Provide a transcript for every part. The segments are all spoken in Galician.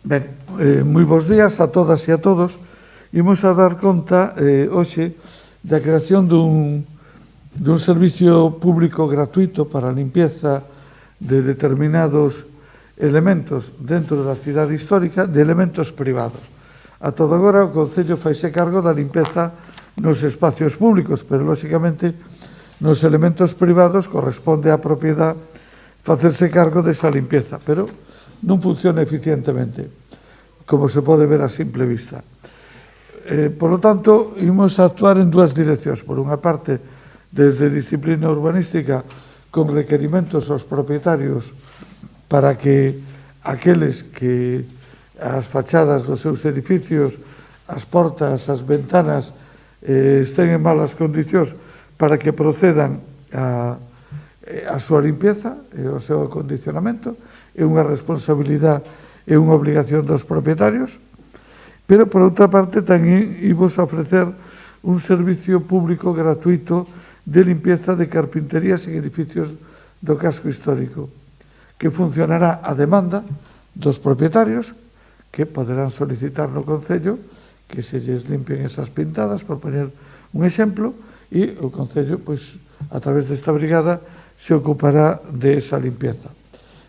Ben, moi bons días a todas e a todos. Imos a dar conta hoxe da creación dun servicio público gratuito para a limpieza de determinados elementos dentro da cidade histórica, de elementos privados. A todo agora o Concello faise cargo da limpeza nos espacios públicos, pero lóxicamente nos elementos privados corresponde á propiedade facerse cargo desa limpieza, pero non funciona eficientemente, como se pode ver a simple vista. Por lo tanto, imos a actuar en dúas direccións. Por unha parte, desde disciplina urbanística, con requerimentos aos propietarios para que aqueles que as fachadas dos seus edificios, as portas, as ventanas estén en malas condicións, para que procedan a súa limpieza e o seu acondicionamento. É unha responsabilidade e unha obligación dos propietarios, pero, por outra parte, tamén imos a ofrecer un servicio público gratuito de limpieza de carpinterías en edificios do casco histórico, que funcionará a demanda dos propietarios, que poderán solicitar no Concello que se lles limpien esas pintadas, por poner un exemplo, e o Concello, pois, a través desta brigada, se ocupará de esa limpieza.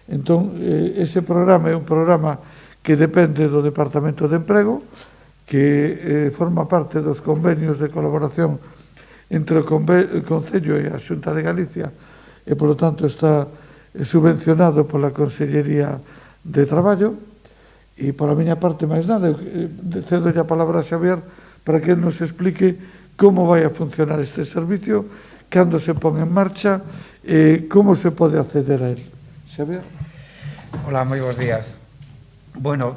Entón, ese programa é un programa que depende do Departamento de Emprego, que forma parte dos convenios de colaboración entre o Concello e a Xunta de Galicia, e, polo tanto, está subvencionado pola Consellería de Traballo. E, pola miña parte, máis nada, cedo a palabra a Xavier para que nos explique como vai a funcionar este servicio, cando se pon en marcha e como se pode acceder a él. Xavier. Hola, moi bons días. Bueno,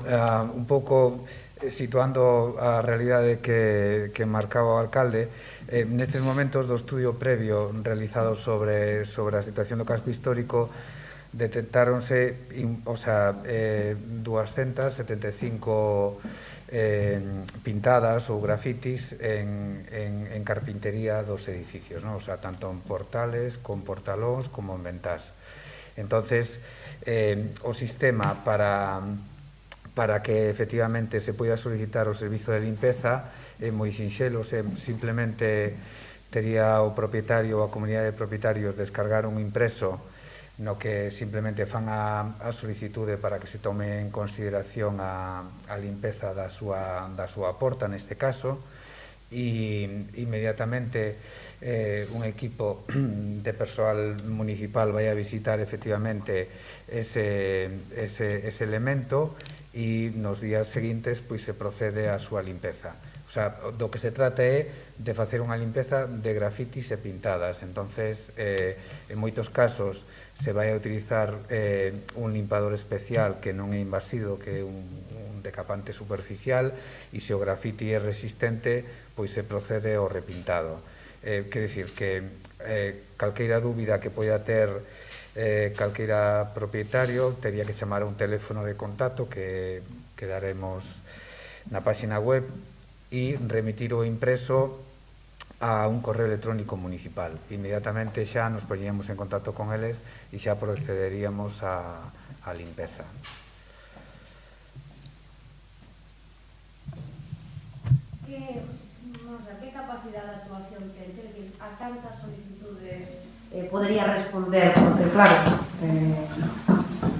un pouco situando a realidade que marcaba o alcalde, nestes momentos do estudio previo realizado sobre a situación do casco histórico, detectáronse 275 pintadas ou grafitis en carpintería dos edificios, ¿no? O sea, tanto en portales, con portalóns, como en ventás. Entonces, o sistema para que efectivamente se poida solicitar o servizo de limpeza é moi sinxelo. Simplemente tería o propietario ou a comunidade de propietarios descargar un impreso no que simplemente fan a solicitude para que se tome en consideración a limpeza da súa porta, neste caso, e inmediatamente un equipo de persoal municipal vai a visitar efectivamente ese elemento, e nos días seguintes pois se procede á súa limpeza. O sea, do que se trata é de facer unha limpeza de grafitis e pintadas. Entonces, en moitos casos se vai a utilizar un limpador especial que non é invasivo, que é un decapante superficial, e se o grafiti é resistente, pois se procede ao repintado. Quer dicir que calqueira dúbida que poida ter calqueira propietario tería que chamar a un teléfono de contacto que daremos na página web e remitir o impreso a un correo electrónico municipal. Inmediatamente xa nos poñíamos en contacto con eles e xa procederíamos a limpeza. Que capacidade de actuación ten? Quer dicir, a cantas solicitudes podería responder? Porque, claro...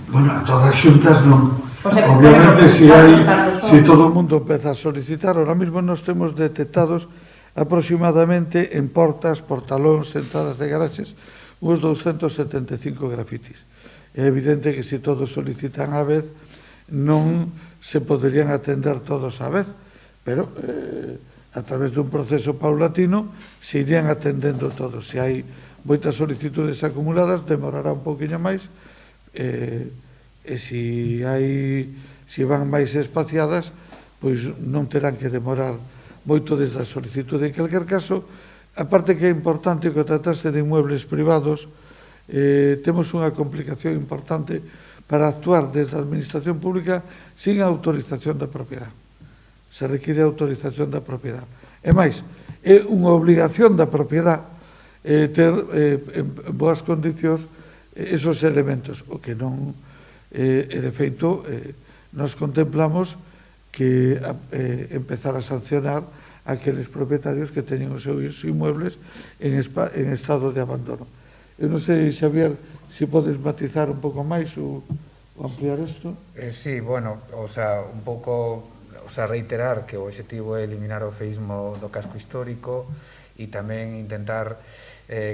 Bueno, a todas xuntas non. Obviamente, se todo o mundo empeza a solicitar, ahora mismo nos temos detectados aproximadamente en portas, portalóns, entradas de garaxes, uns 275 grafitis. É evidente que se todos solicitan á vez, non se poderían atender todos á vez, pero a través dun proceso paulatino se irían atendendo todos. Se hai moitas solicitudes acumuladas, demorará un pouquinho máis, e se van máis espaciadas, pois non terán que demorar moito desde a solicitude. En calquer caso, a parte que é importante que tratarse de inmuebles privados, temos unha complicación importante para actuar desde a administración pública sin autorización da propiedade. Se require autorización da propiedade. E máis, é unha obligación da propiedade ter en boas condicións esos elementos, o que non, de feito, nos contemplamos que empezar a sancionar a aqueles propietarios que teñen os seus inmuebles en estado de abandono. Eu non sei, Xavier, se podes matizar un pouco máis ou ampliar isto. Sí, bueno, o sea, un pouco, o sea, reiterar que o objetivo é eliminar o feísmo do casco histórico e tamén intentar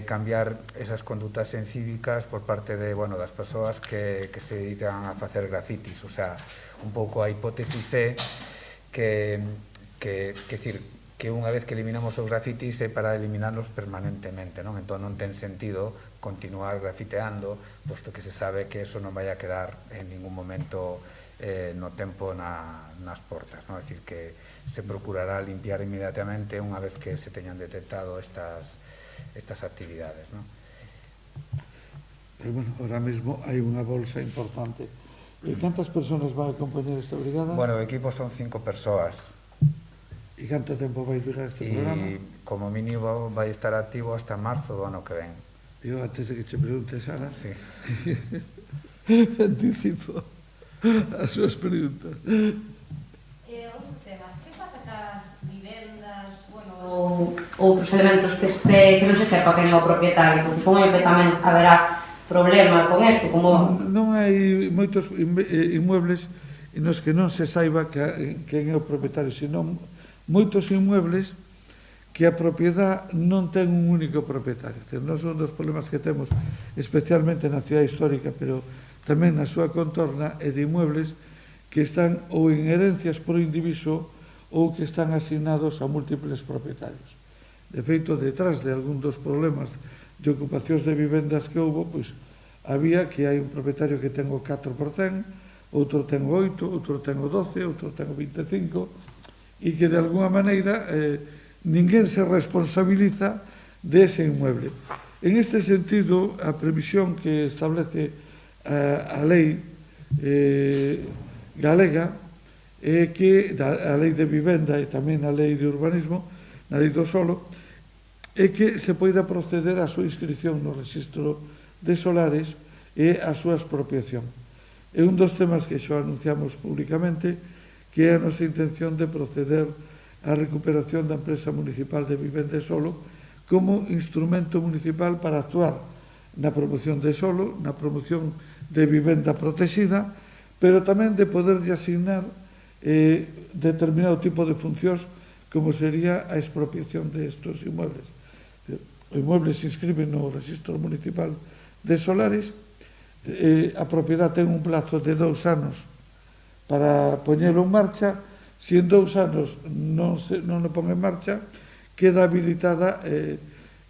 cambiar esas condutas encívicas por parte de, bueno, das persoas que se dedican a facer grafitis. O sea, un pouco a hipótesis é que unha vez que eliminamos os grafitis é para eliminarlos permanentemente, non? Entón non ten sentido continuar grafiteando, posto que se sabe que eso non vai a quedar en ningún momento no tempo nas portas, non? É dicir, que se procurará limpiar inmediatamente unha vez que se teñan detectado estas actividades, non? Pero, bueno, ahora mismo hai unha bolsa importante. Cantas persoas van a acompañar esta brigada? Bueno, o equipo son 5 persoas. E canto tempo vai durar este programa? E como mínimo vai estar activo hasta marzo do ano que ven. Eu, antes de que te preguntes, Ana, Sí. anticipo as súas preguntas. Outro tema, que pasa cas vivendas, bueno, outros elementos que non se sepa quen é o propietario? Porque supoño que tamén haberá problema con eso, como... Non hai moitos inmuebles nos que non se saiba quen é o propietario, senón moitos inmuebles que a propiedade non ten un único propietario. Non son dos problemas que temos especialmente na cidade histórica, pero tamén na súa contorna, é de inmuebles que están ou en herencias por indiviso ou que están asignados a múltiples propietarios. De feito, detrás de algún dos problemas de ocupacións de vivendas que houve, pois, había que hai un propietario que ten o 4%, outro ten o 8%, outro ten o 12%, outro ten o 25%, e que de alguna maneira ninguén se responsabiliza dese inmueble. En este sentido, a previsión que establece a lei galega é que a lei de vivenda e tamén a lei de urbanismo, na lei do solo, é que se poida proceder á súa inscripción no registro de solares e a súa expropiación. É un dos temas que xo anunciamos públicamente, que é a nosa intención de proceder á recuperación da empresa municipal de vivenda e solo como instrumento municipal para actuar na promoción de solo, na promoción de vivenda protegida, pero tamén de poderlle asignar determinado tipo de funcións como sería a expropiación de estos inmuebles. O inmueble se inscribe no registro municipal de solares, a propiedade ten un plazo de 2 anos para poñelo en marcha. Se en 2 anos non o pon en marcha, queda habilitada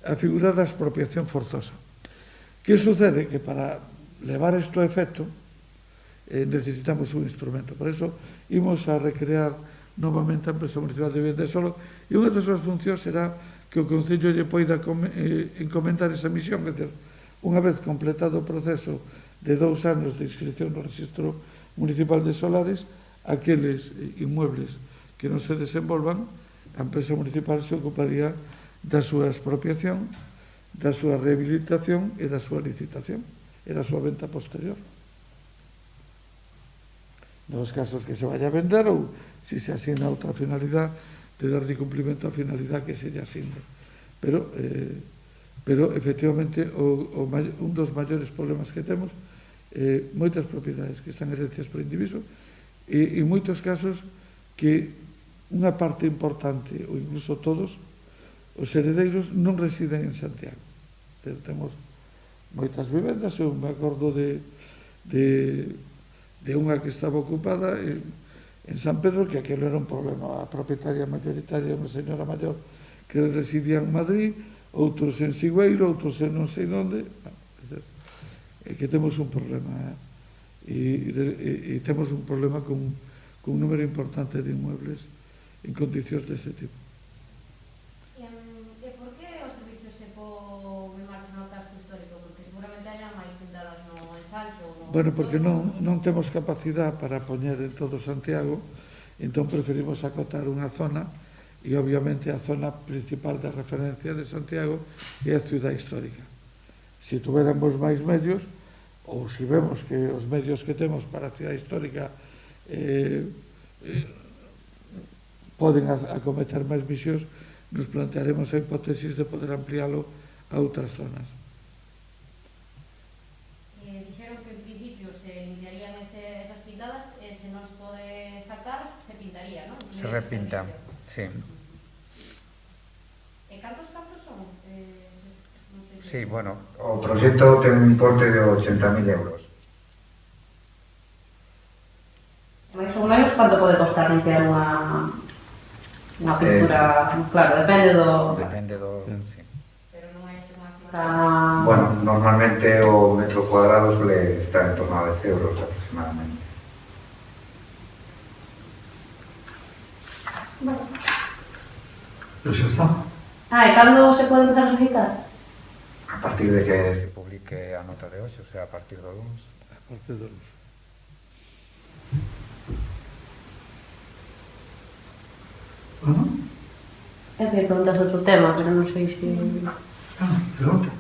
a figura da expropiación forzosa. Que sucede? Que para levar isto a efecto necesitamos un instrumento. Por eso, imos a recrear novamente a empresa municipal de vivenda e solo, e unha das súas funcións será que o Concello lle poida encomendar esa misión, é dizer, unha vez completado o proceso de 2 anos de inscripción no registro municipal de solares, aqueles inmuebles que non se desenvolvan, a empresa municipal se ocuparía da súa expropiación, da súa rehabilitación e da súa licitación e da súa venta posterior. Nos casos que se vaya a vender ou se se asigna outra finalidade, de darle cumplimento á finalidade que se lle asigne. Pero efectivamente, un dos maiores problemas que temos moitas propiedades que están herencias por indiviso e en moitos casos que unha parte importante ou incluso todos os heredeiros non residen en Santiago. Temos moitas vivendas. Eu me acordo de unha que estaba ocupada en San Pedro, que aquilo era un problema. A propietaria mayoritaria, unha señora maior que residía en Madrid, outros en Sigüeiro, outros en non sei onde. É que temos un problema e temos un problema con un número importante de inmuebles en condicións dese tipo. E por que o servicio se pon en marcha no casco histórico? Porque seguramente haya máis pintadas no ensanche ou no... Bueno, porque non temos capacidade para poñer en todo Santiago, entón preferimos acotar unha zona, e obviamente a zona principal de referencia de Santiago é a ciudad histórica. Se tuviéramos máis medios, ou se vemos que os medios que temos para a ciudad histórica poden acometer máis misións, nos plantearemos a hipótesis de poder ampliálo a outras zonas. Dixeron que en principio se limpiarían esas pintadas e se non se pode sacar, se pintaría, non? Se repinta, sí. E cantos son? Sí, bueno, o proxecto ten un importe de 80.000 euros. Mais ou menos quanto pode costar limpiar unha pintura? Claro, depende do... sí. Pero non é unha cifra... Bueno, normalmente o metro cuadrado suele estar en torno a 10 euros aproximadamente. Bueno. Pois xa está. E cando se pode empezar a recitar? A partir de que se publique a nota de hoxe, o sea, a partir do lunes. A partir do lunes. Bueno. É que preguntas outro tema, pero non sei se... Pregunta.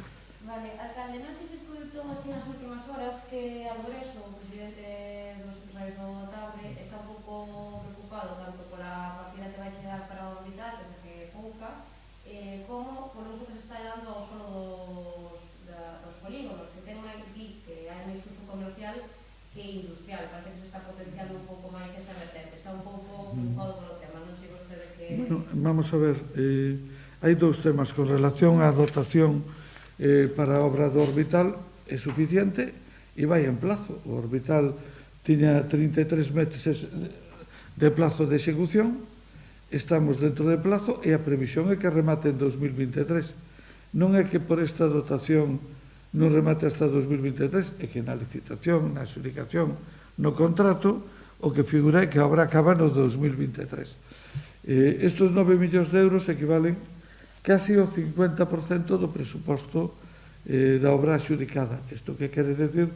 Vale, alcalde, non sei se escutou así nas últimas horas que Alboreso, o presidente dos empresarios do Taure, está un pouco preocupado tanto pola partida que vai chegar para o Orbital, desde que pouca, como polo uso que se está dando ao solo dos polígonos, que ten máis aquí, que hai máis uso comercial que industrial. Parece que se está potenciando un pouco máis esa vertente. Está un pouco preocupado polo tema, non sei vostede que... Bueno, vamos a ver, hai dous temas con relación á dotación para a obra do Orbital. É suficiente e vai en plazo. O Orbital tiña 33 meses de plazo de execución, estamos dentro de plazo e a previsión é que remate en 2023. Non é que por esta dotación non remate hasta 2023, é que na licitación, na adxudicación, no contrato, o que figura é que a obra acaba no 2023. Estes 9 millóns de euros equivalen casi ao 50% do presuposto da obra adxudicada. Isto que quere decir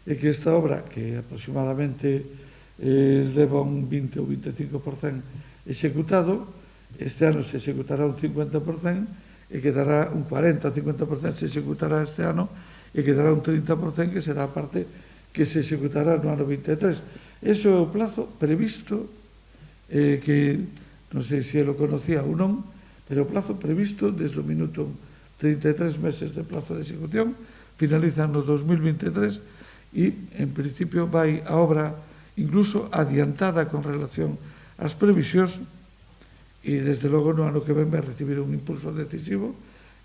é que esta obra, que aproximadamente leva un 20 ou 25% executado, este ano se executará un 50% e quedará un 40 ou 50% se executará este ano e quedará un 30% que será a parte que se executará no ano 23. Ese é o plazo previsto que non sei se lo conocía ou non, pero o plazo previsto desde o minuto 33 meses de plazo de execución, finaliza no 2023 e, en principio, vai a obra incluso adiantada con relación ás previsións e, desde logo, no ano que ven vai recibir un impulso decisivo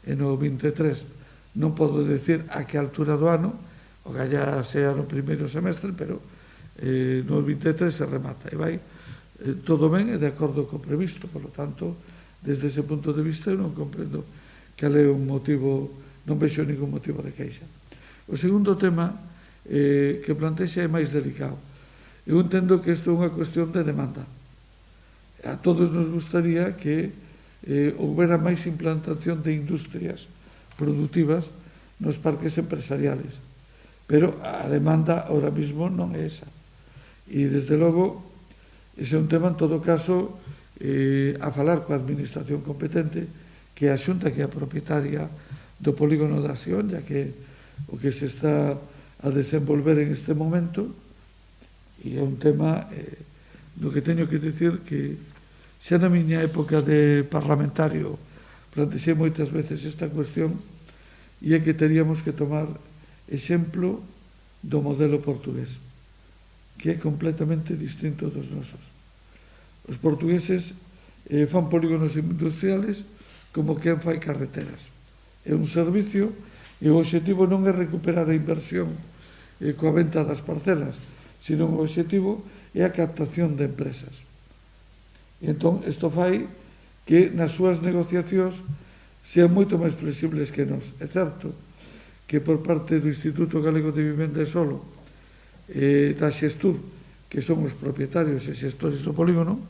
e no 23 non podo decir a que altura do ano, o que allá sea no primeiro semestre, pero no 23 se remata e vai todo ben e de acordo co previsto. Por lo tanto, desde ese punto de vista, eu non comprendo cal é un motivo, non vexo ningún motivo de queixa. O segundo tema que plantexa é máis delicado. Eu entendo que isto é unha cuestión de demanda. A todos nos gustaría que houbera máis implantación de industrias productivas nos parques empresariales, pero a demanda ahora mismo non é esa. E, desde logo, ese é un tema, en todo caso, a falar coa administración competente, que é a Xunta, que é a propietaria do polígono da Sion, ya que o que se está a desenvolver en este momento, e é un tema do que teño que dicir que xa na miña época de parlamentario plantexei moitas veces esta cuestión, e é que teríamos que tomar exemplo do modelo portugués, que é completamente distinto dos nosos. Os portugueses fan polígonos industriales como quen fai carreteras. É un servicio e o obxectivo non é recuperar a inversión coa venta das parcelas, sino o obxectivo é a captación de empresas. E entón, isto fai que nas súas negociacións sean moito máis flexibles que nós. É certo que por parte do Instituto Galego de Vivenda e Solo, da Xestur, que son os propietarios e xestores do polígono,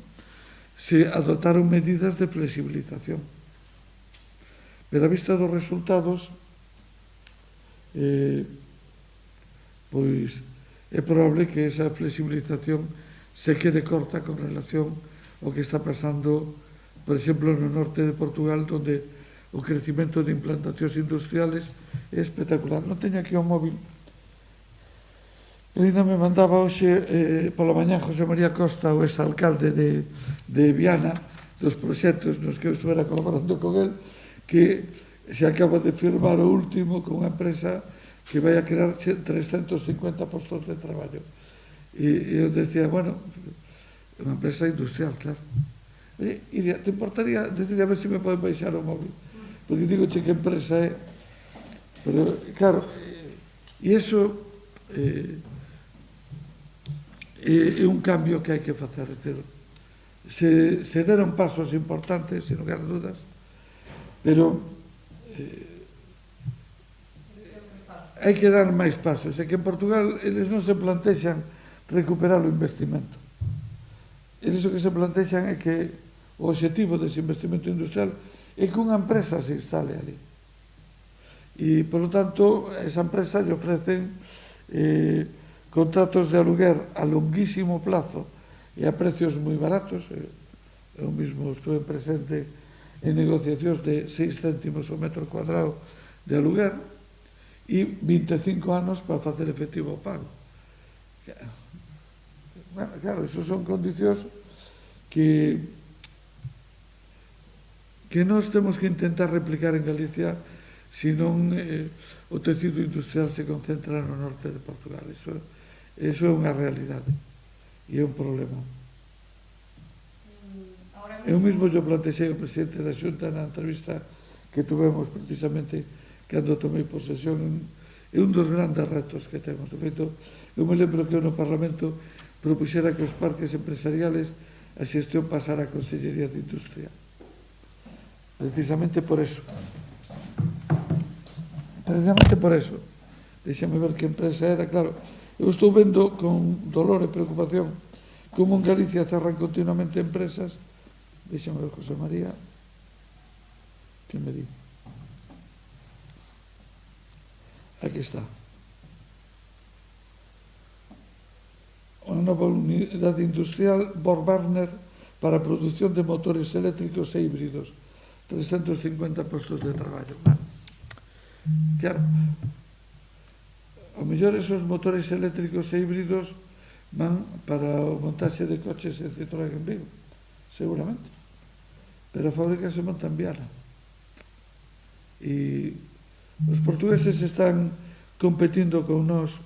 se adotaron medidas de flexibilización. Pero a vista dos resultados, pois é probable que esa flexibilización se quede corta con relación ao que está pasando, por exemplo, no norte de Portugal, onde o crecimento de implantacións industriales é espectacular. Non teño aquí o móvil, E ainda me mandaba hoxe pola mañá José María Costa, o exalcalde de Viana, dos proxectos nos que eu estivera colaborando con el, que se acaba de firmar o último con unha empresa que vai a crear 350 postos de traballo. E eu decía, bueno, unha empresa industrial, claro. E te importaría decir a ver se me poden baixar o móvil? Porque digo che que empresa é. Pero, claro, e iso é un cambio que hai que facer. Se deron pasos importantes, sin lugar a dudas, pero hai que dar máis pasos. É que en Portugal eles non se plantexan recuperar o investimento. Eles o que se plantexan é que o objetivo dese investimento industrial é que unha empresa se instale ali. E, por lo tanto, a esa empresa lle ofrecen contratos de aluguer a longuísimo plazo e a precios moi baratos. Eu mesmo estuve presente en negociacións de 6 céntimos o metro cuadrado de aluguer e 25 anos para facer efectivo o pago. Bueno, claro, esos son condicións que nós temos que intentar replicar en Galicia, senón o tecido industrial se concentra no norte de Portugal. Eso é unha realidade e é un problema. Eu mesmo yo plantexei ao presidente da Xunta na entrevista que tuvemos precisamente cando tomei posesión. É un dos grandes retos que temos. De feito, eu me lembro que no Parlamento propuxera que os parques empresariales a xestión pasara a Consellería de Industria. Precisamente por eso. Precisamente por eso. Deixame ver que empresa era. Claro, eu estou vendo con dolor e preocupación como en Galicia cerran continuamente empresas. Deixame ver, José María, que me di. Aquí está. Unha nova unidade industrial Borg-Warner para a produción de motores eléctricos e híbridos. 350 postos de traballo. Claro, ao mellor esos motores eléctricos e híbridos van para o montaxe de coches en Citroën en Vigo, seguramente. Pero a fábrica se monta en Viana. E os portugueses están competindo con nós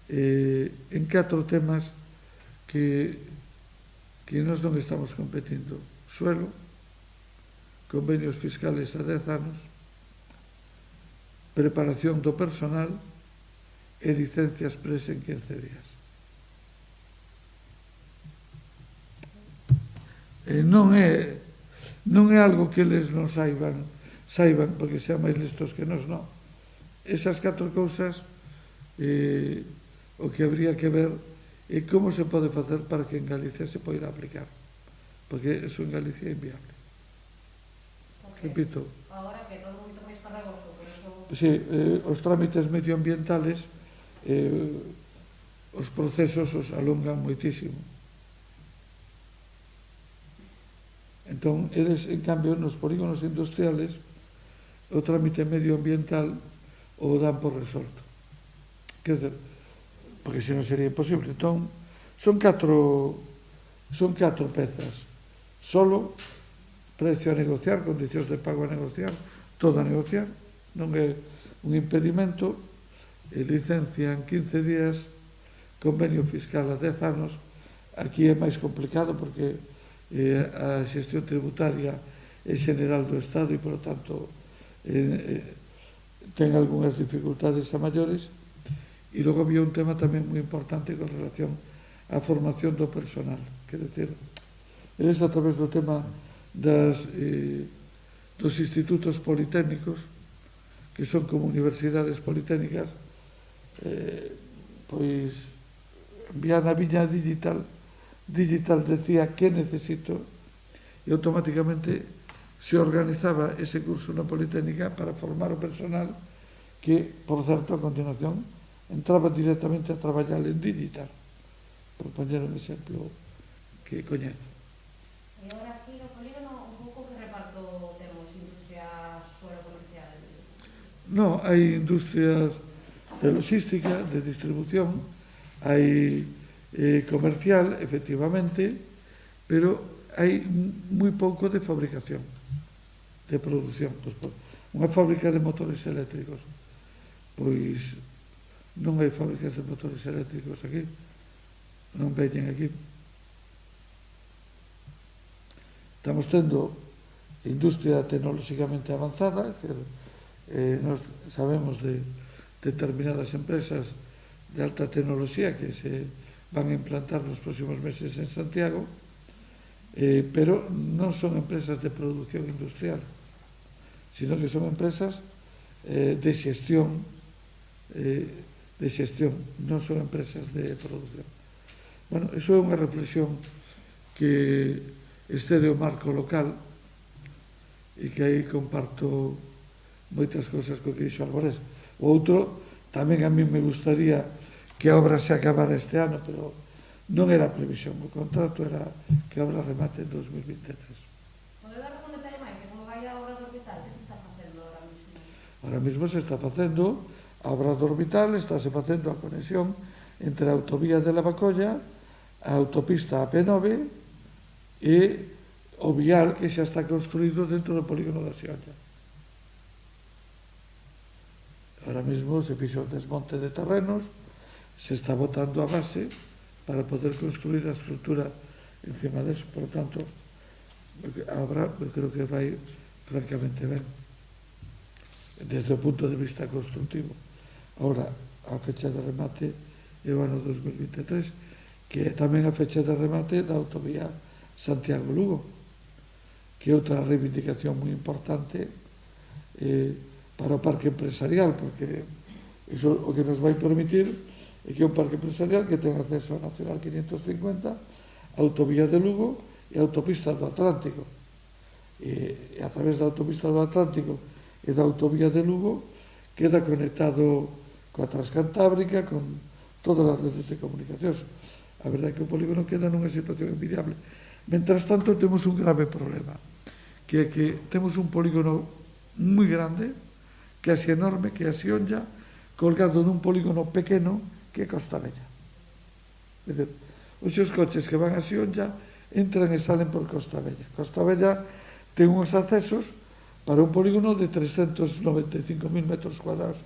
en 4 temas que nós non estamos competindo. Suelo, convenios fiscales a 10 anos, preparación do personal e licencias pres en 15 días. Non é algo que eles non saiban, porque sean máis listos que nós, non. Esas 4 cousas o que habría que ver é como se pode facer para que en Galicia se poida aplicar, porque eso en Galicia é inviable. Repito. Agora que todo moito máis farragoso, por eso... Sí, os trámites medioambientales, os procesos os alongan moitísimo. Entón, eles, en cambio, nos polígonos industriales, o trámite medioambiental o dan por resolto. Quer dizer, porque senón sería imposible. Entón, son 4 pezas. Solo precio a negociar, condicións de pago a negociar, todo a negociar, non é un impedimento, licencia en 15 días, convenio fiscal a 10 anos. Aquí é máis complicado porque a xestión tributaria é general do Estado e, por lo tanto, ten algunhas dificultades a maiores. E logo había un tema tamén moi importante con relación á formación do personal. Quer dizer, eles a través do tema dos institutos politécnicos, que son como universidades politécnicas, pois envían a viña digital decía que necesito e automáticamente se organizaba ese curso na Politécnica para formar o personal que, por certo, a continuación entraba directamente a traballar en digital, por poñer un exemplo que coñezo. E agora aquí no polígono un pouco que reparto temos industria suelo comercial? Non, hai industrias de logística, de distribución, hai comercial, efectivamente, pero hai moi pouco de fabricación, de produción. Unha fábrica de motores eléctricos, pois non hai fábricas de motores eléctricos aquí, non veñen aquí. Estamos tendo industria tecnolóxicamente avanzada, é dicir, nos sabemos de determinadas empresas de alta tecnoloxía que se van a implantar nos próximos meses en Santiago, pero non son empresas de produción industrial, sino que son empresas de xestión, non son empresas de produción. Bueno, iso é unha reflexión que excede o marco local e que aí comparto moitas cousas co que dixo Álvarez. O outro, tamén a mí me gustaría que a obra se acabara este ano, pero non era a previsión. O contrato era que a obra remate en 2023. Ahora mismo se está facendo a obra do orbital, estáse facendo a conexión entre a autovía de Lavacolla, a autopista AP9 e o vial que xa está construído dentro do polígono da Xionlla. Ahora mismo se fixo o desmonte de terrenos, se está botando a base para poder construir a estrutura encima deso. Por lo tanto, a obra eu creo que vai francamente ben desde o punto de vista constructivo. Ahora, a fecha de remate é o ano 2023, que é tamén a fecha de remate da autovía Santiago-Lugo, que é outra reivindicación moi importante para o parque empresarial, porque iso o que nos vai permitir é que é un parque empresarial que ten acceso a Nacional 550, a autovía de Lugo e a autopista do Atlántico. E a través da autopista do Atlántico e da autovía de Lugo queda conectado coa Transcantábrica, con todas as redes de comunicacións. A verdade é que o polígono queda nunha situación envidiable. Mentras tanto, temos un grave problema, que é que temos un polígono moi grande, que é así enorme, que é a Xionlla, colgado nun polígono pequeno que é Costa Bella. É dicir, os seus coches que van a Xionlla entran e salen por Costa Bella. Costa Bella ten uns accesos para un polígono de 395.000 metros cuadrados,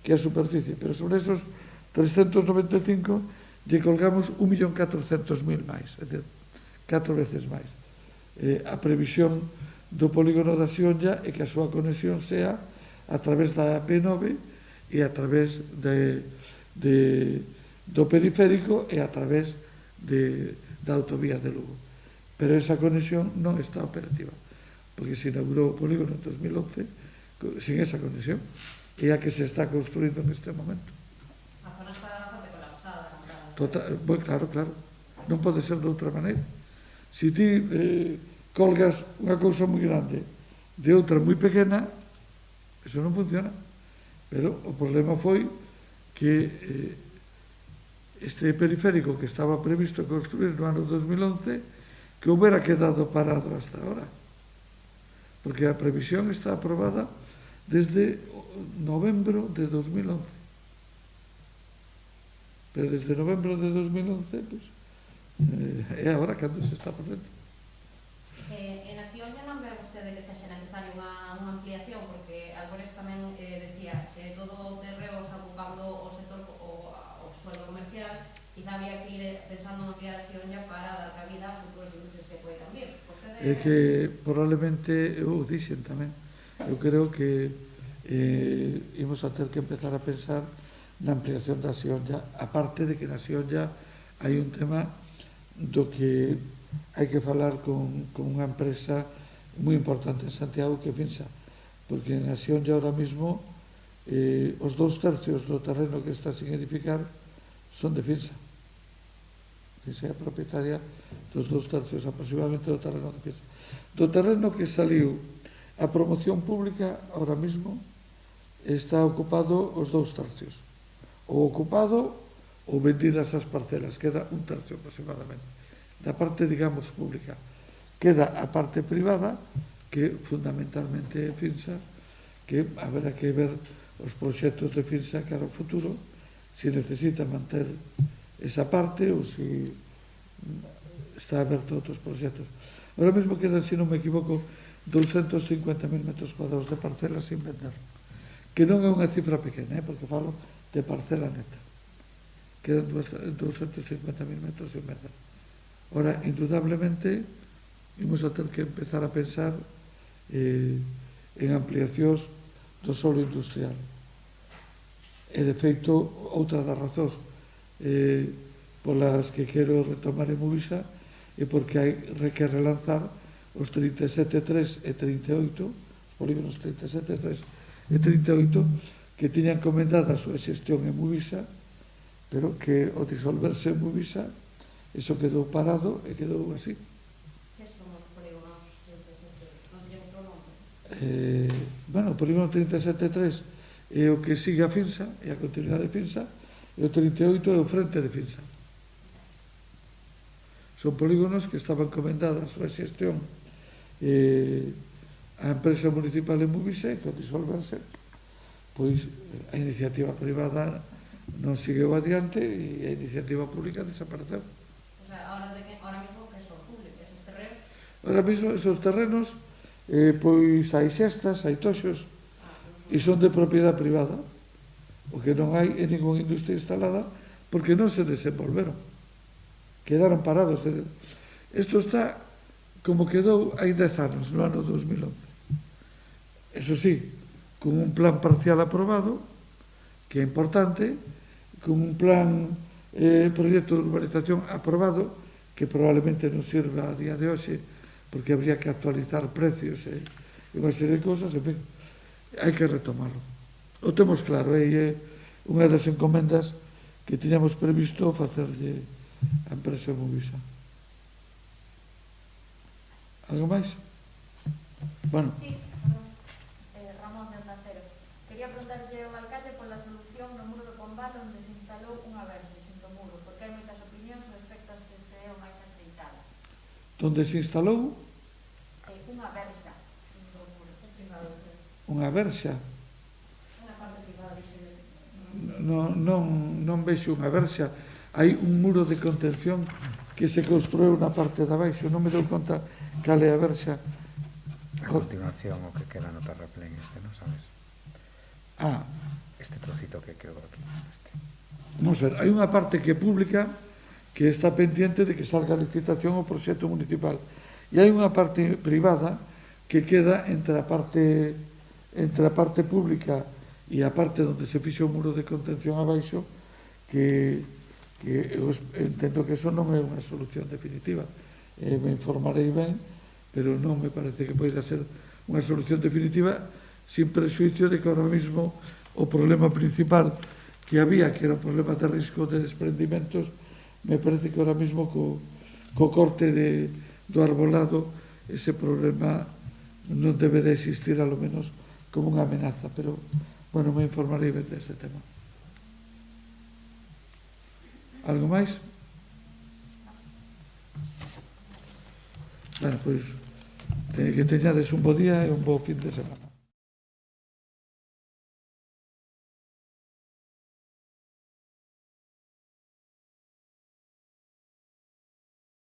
que é a superficie, pero sobre esos 395 lle colgamos 1.400.000 máis, é dicir, 4 veces máis. A previsión do polígono da Xionlla é que a súa conexión sea a través da AP9 e a través do periférico e a través da autovía de Lugo. Pero esa conexión non está operativa, porque se inaugurou o polígono en 2011 sin esa conexión, e a que se está construindo neste momento. A zona está bastante colapsada. Claro, non pode ser de outra maneira. Se ti colgas unha cousa moi grande de outra moi pequena, eso non funciona. Pero o problema foi que este periférico que estaba previsto construir no ano 2011 que houbera quedado parado hasta ahora, porque a previsión está aprobada desde novembro de 2011. Pero desde novembro de 2011 pues, é agora cando se está facendo. En a Xionlla non ve vostede que sexa necesaria unha ampliación, porque Álvarez tamén decía, se todo o terreo está ocupando o sector o suelo comercial, quizá había que ir pensando en ampliar a Xionlla para dar cabida a futuros industrias que poden vir. É que probablemente, eu dixen tamén, eu creo que imos a ter que empezar a pensar na ampliación da Xionlla, aparte de que na Xionlla hai un tema do que hai que falar con unha empresa moi importante en Santiago que é Finsa, porque na Xionlla ahora mismo os 2/3 do terreno que está sin edificar son de Finsa. Finsa é a propietaria dos 2/3 aproximadamente do terreno de Finsa. Do terreno que saliu a promoción pública ahora mismo está ocupado os 2/3, ou ocupado ou vendidas as parcelas, queda 1/3 aproximadamente da parte, digamos, pública. Queda a parte privada, que fundamentalmente é Finsa, que haberá que ver os proxectos de Finsa cara ao futuro, se necesita manter esa parte ou se está aberto a outros proxectos. Ahora mesmo quedan, se non me equivoco, 250.000 metros cuadrados de parcelas sin vender, que non é unha cifra pequena, porque falo de parcela neta. Quedan 250.000 metros sin vender. Ora, indudablemente, imos a ter que empezar a pensar en ampliacións do solo industrial. E, de feito, outra das razóns polas que quero retomar en Movisa é porque hai que relanzar os 37.3 e 38, os polígonos 37.3 e 38, que tiñan encomendada a súa xestión en Movisa, pero que ao disolverse en Movisa, iso quedou parado e quedou así. Que son os polígonos 37? Non tiñen outro nome? Bueno, o polígono 37.3 é o que sigue a Finsa, é a continuidade de Finsa, e o 38 é o frente de Finsa. Son polígonos que estaban encomendadas a súa xestión a empresa municipal en Movisa e que ao disolverse, pois a iniciativa privada non seguiu adiante e a iniciativa pública desapareceu. O sea, ahora mesmo que son públicos esos terrenos? Ahora mesmo esos terrenos, pois hai xestas, hai toxos, e son de propiedade privada. O que non hai é ninguna industria instalada porque non se desenvolveron. Quedaron parados. Isto está como quedou hai 10 anos, no ano 2011. Eso sí, con un plan parcial aprobado, que é importante, con un plan proxecto de urbanización aprobado, que probablemente non sirva a día de hoxe, porque habría que actualizar precios e unha serie de cosas, en fin, hai que retomarlo. O temos claro, é unha das encomendas que tiñamos previsto facerlle a empresa Movisa. Algo máis? Bueno. Sí, Ramón de Ondacero. Quería preguntarlle ao alcalde pola solución no muro do Pombal onde se instalou unha verxa xunto ao muro, porque hai moitas opinións respecto a se é o máis aceitada. Donde se instalou? Unha verxa xunto ao muro. Unha verxa? Unha parte privada, dixe. Non vexo unha verxa. Hai un muro de contención que se construiu na parte de abaixo. Non me dou conta cal é a verxa. A continuación, o que queda no terraplén este, non sabes? Este trocito que quedou aquí. Vamos a ver, hai unha parte que é pública que está pendiente de que salga a licitación o proxecto municipal. E hai unha parte privada que queda entre a parte pública e a parte onde se fixa o muro de contención abaixo, que eu entendo que eso non é unha solución definitiva. Me informarei ben, pero non me parece que poida ser unha solución definitiva, sin prejuicio de que ahora mismo o problema principal que había, que era o problema de risco de desprendimentos, me parece que ahora mismo co corte do arbolado ese problema non debe de existir, a lo menos como unha amenaza, pero bueno, me informarei ben dese tema. Algo máis? Bueno, pois que teñades un bo día e un bo fin de semana.